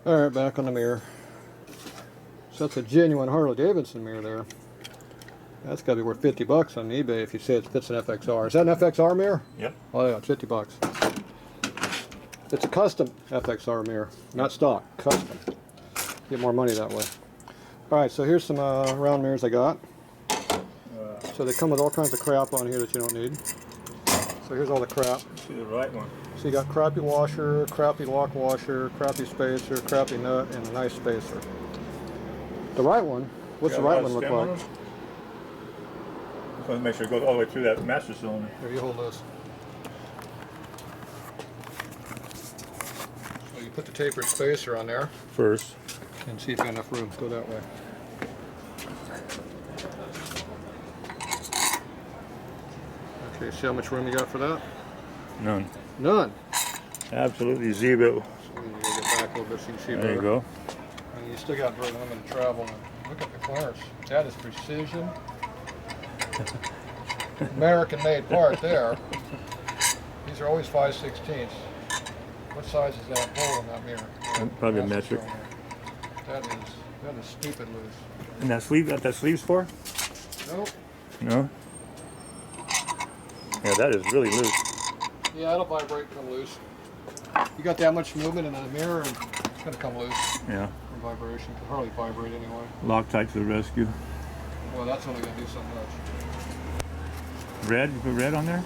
Alright, back on the mirror. So that's a genuine Harley Davidson mirror there. That's got to be worth 50 bucks on eBay if you say it fits an FXR. Is that an FXR mirror? Yep. Oh yeah, it's 50 bucks. It's a custom FXR mirror, not stock, custom. Get more money that way. Alright, so here's some round mirrors I got. So they come with all kinds of crap on here that you don't need. So here's all the crap. See the right one. So you got crappy washer, crappy lock washer, crappy spacer, crappy nut, and a nice spacer. The right one, what's the right one look like? Just want to make sure it goes all the way through that master cylinder. Here, you hold this. So you put the tapered spacer on there. First. And see if you got enough room. Go that way. Okay, see how much room you got for that? None. None. Absolutely zero. So you need to get back a little bit so you can see better. There you go. And you still got very limited travel. Look at the clearance. That is precision. American-made part there. These are always 5/16. What size is that hole in that mirror? Probably a metric. That is stupid loose. And that sleeve, got that sleeves for? Nope. No? Yeah, that is really loose. Yeah, it'll vibrate and come loose. You got that much movement in the mirror, and it's going to come loose. Yeah. From vibration. It can hardly vibrate anyway. Loctite to the rescue. Well, that's only going to do so much. Red? You put red on there? Or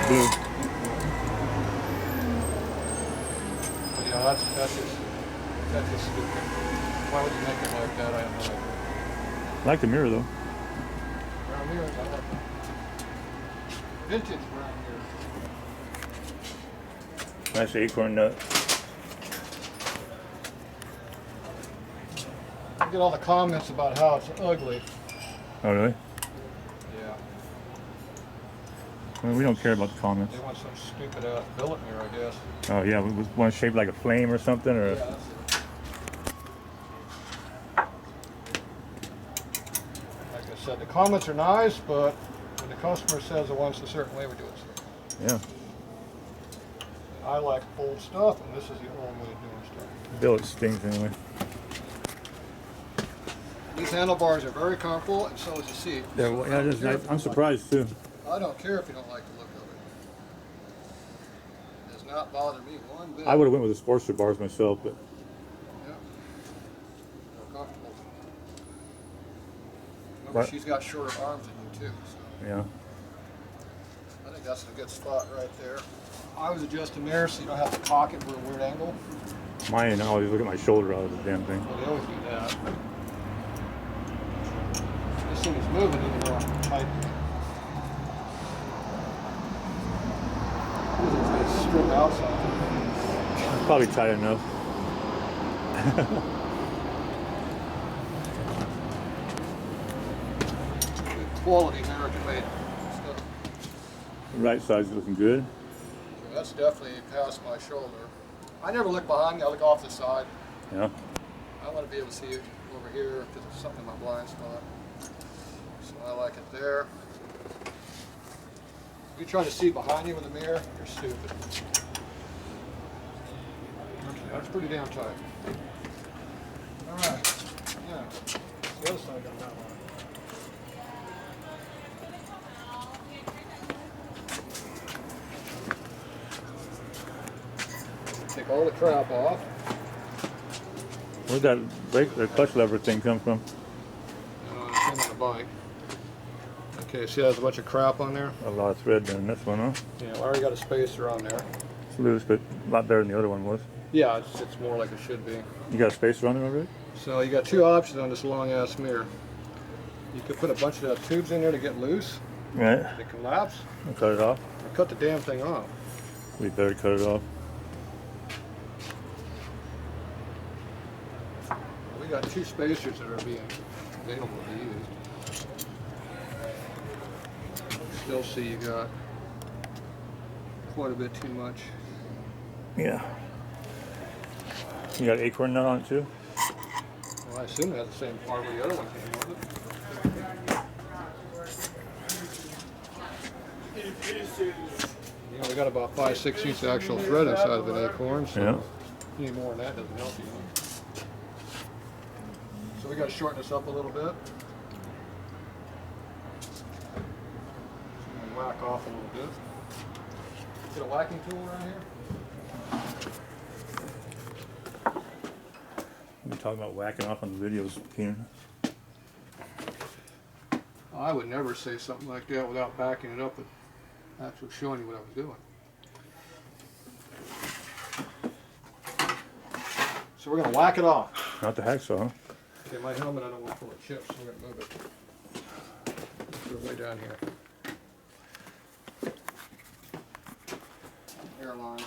blue? Yeah, that's just stupid. Why would you make it like that? I have no idea. I like the mirror though. Brown mirrors, I like them. Vintage brown mirrors. Nice acorn nut. You get all the comments about how it's ugly. Oh really? Yeah. Well, we don't care about the comments. They want some stupid ass billet mirror, I guess. Oh yeah, with one shaped like a flame or something, or. Yeah, that's it. Like I said, the comments are nice, but when the customer says it wants a certain way, we do it. Yeah. I like old stuff, and this is the old way of doing stuff. Billet stings anyway. These handlebars are very comfortable, and so is the seat. Yeah, well, yeah, it is nice. I'm surprised too. I don't care if you don't like the look of it. It does not bother me one bit. I would have went with the Sportster bars myself, but Yeah. More comfortable. Remember, What? she's got shorter arms than you too. So yeah. I think that's a good spot right there. I always adjust the mirror so you don't have to cock it for a weird angle. Mine, I always look at my shoulder out of the damn thing. Well, they always do that. This thing is moving even though I'm tight. It's going to strip out something. It's probably tight enough. Good quality American-made stuff. The right side's looking good. So that's definitely past my shoulder. I never look behind me, I look off the side. Yeah. I want to be able to see it over here if there's something in my blind spot. So I like it there. If you try to see behind you with a mirror, you're stupid. That's pretty damn tight. Alright. Yeah. The other side got that one. Take all the crap off. Where'd that brake, the clutch lever thing come from? It's in the bike. Okay, see, there's a bunch of crap on there. A lot of thread in this one, huh? Yeah, well, I already got a spacer on there. It's loose, but a lot better than the other one was. Yeah, it's more like it should be. You got a spacer on there already? So you got two options on this long ass mirror. You could put a bunch of tubes in there to get loose. Right. They can lapse. I'll cut it off. Or cut the damn thing off. We better cut it off. We got two spacers that are being available to use. Still see you got quite a bit too much. Yeah. You got an acorn nut on it too? Well, I assume it has the same part where the other one came with it. You know, we got about 5/16 actual thread inside of an acorn, so Yeah. Any more than that doesn't help you. So we got to shorten this up a little bit. So I'm gonna whack off a little bit. Get a whacking tool around here. We talking about whacking off on the videos, Keenan. I would never say something like that without backing it up with actually showing you what I was doing. So we're going to whack it off. Not the hacksaw, huh? Okay, my helmet I don't want full of chips, so I'm going to move it. Put it way down here. Hairline.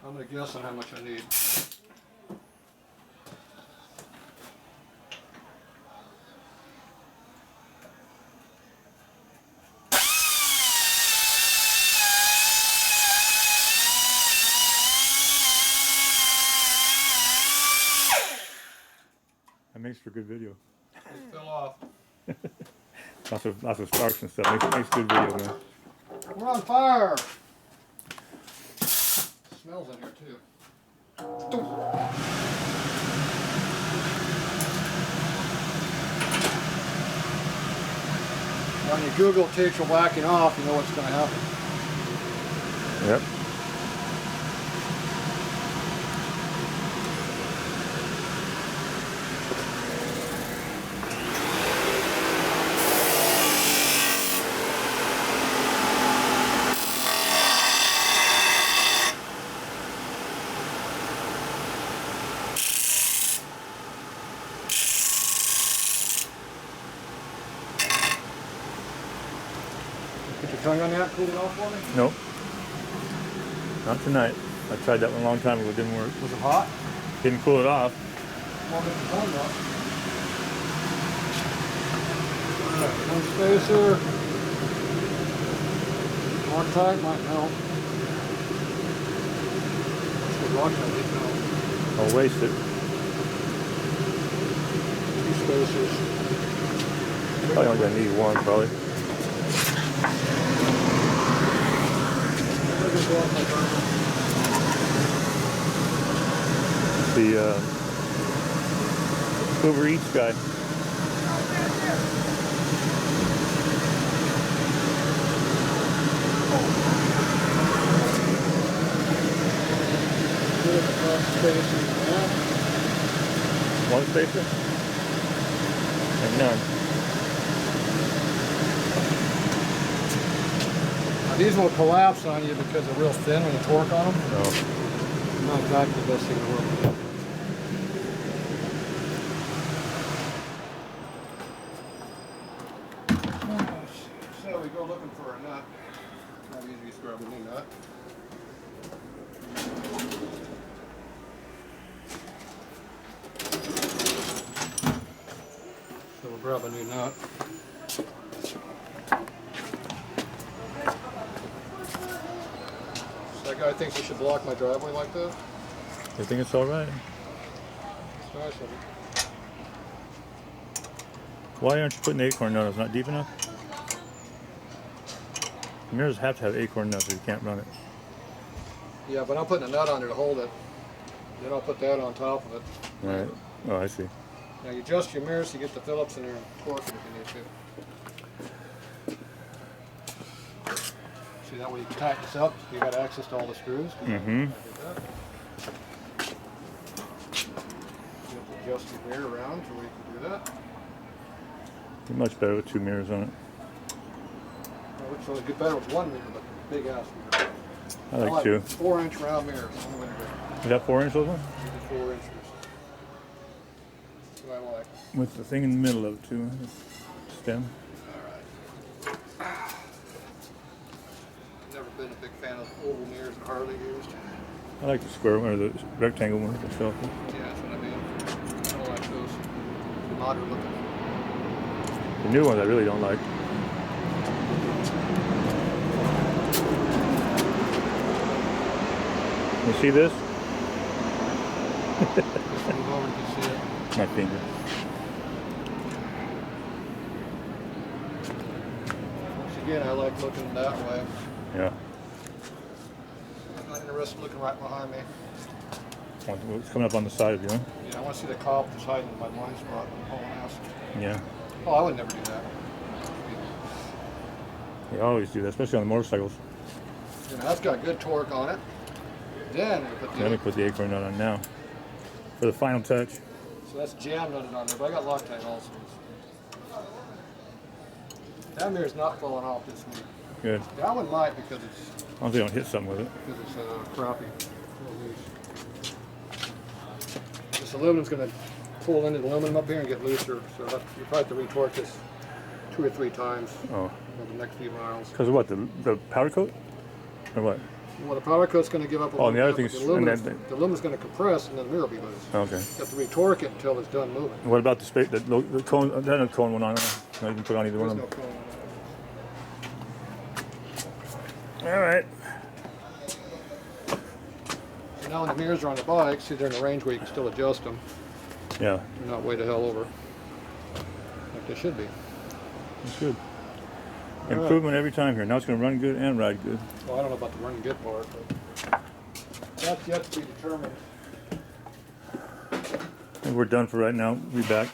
I'm going to guess on how much I need. That makes for good video. It fell off. Lots of sparks and stuff. Makes good video, man. We're on fire! Smells in here too. When you Google Tatro whacking off, you know what's going to happen. Yep. Put your tongue on that, cool it off for me. Nope. Not tonight. I tried that one a long time ago. It didn't work. Was it hot? Didn't cool it off. Well, get your tongue off. Alright, one spacer. More tight might help. That's good rock that didn't help. I'll waste it. 2 spacers. Probably only gonna need one, probably. The Uber Eats guy. One spacer? And none. Now, these will collapse on you because they're real thin when you torque on them. No. Not exactly the best thing in the world. So we go looking for a nut. Not easy to grab a new nut. So we'll grab a new nut. So that guy thinks I should block my driveway like that. You think it's all right? It's nice of him. Why aren't you putting the acorn nut? It's not deep enough? Mirrors have to have acorn nuts or you can't run it. Yeah, but I'm putting a nut on there to hold it. Then I'll put that on top of it. Alright. Oh, I see. Now you adjust your mirrors to get the Phillips in there and torque it if you need to. See, that way you can tighten this up. You got access to all the screws. Mm-hmm. You have to adjust your mirror around so we can do that. Much better with 2 mirrors on it. Well, it looks like get better with 1 mirror, but big ass mirror. I like 2. 4-inch round mirrors. Is that 4-inch those ones? 4 inches. That's what I like. With the thing in the middle of it too. Stem. Never been a big fan of oval mirrors that Harley used. I like the square one or the rectangle one myself. Yeah, that's what I mean. I don't like those modern looking. The new ones I really don't like. You see this? Move over, you can see it. My finger. Once again, I like looking that way. Yeah. I'm not in a motorist looking right behind me. It's coming up on the side of you, huh? Yeah, I want to see the cop that's hiding in my blind spot. Yeah. Oh, I would never do that. They always do that, especially on the motorcycles. You know, that's got good torque on it. Then we put the Let me put the acorn nut on now for the final touch. So that's jam nutted on there, but I got Loctite also. That mirror's not falling off this week. Good. That one might because it's I don't think I don't hit something with it. crappy. This aluminum's going to pull into the aluminum up here and get looser, so you probably have to retorque this 2 or 3 times Oh. over the next few miles. Because of what? The powder coat? Or what? Well, the powder coat's going to give up a Oh, little and the other bit, thing but is, the aluminum's going to compress and then the mirror will be loose. Okay. You have to retorque it until it's done moving. What about the space? The cone? That no cone one on there. No, you can put on either one There's of no them. cone. All right. So now when the mirrors are on the bike, see they're in a range where you can still adjust them. Yeah. They're not way the hell over. Like they should be. That's good. All Improvement every time here. Now it's going to run good and ride good. Well, I don't know about the running good part, but that's yet to be determined. I think we're done for right now. We'll be back.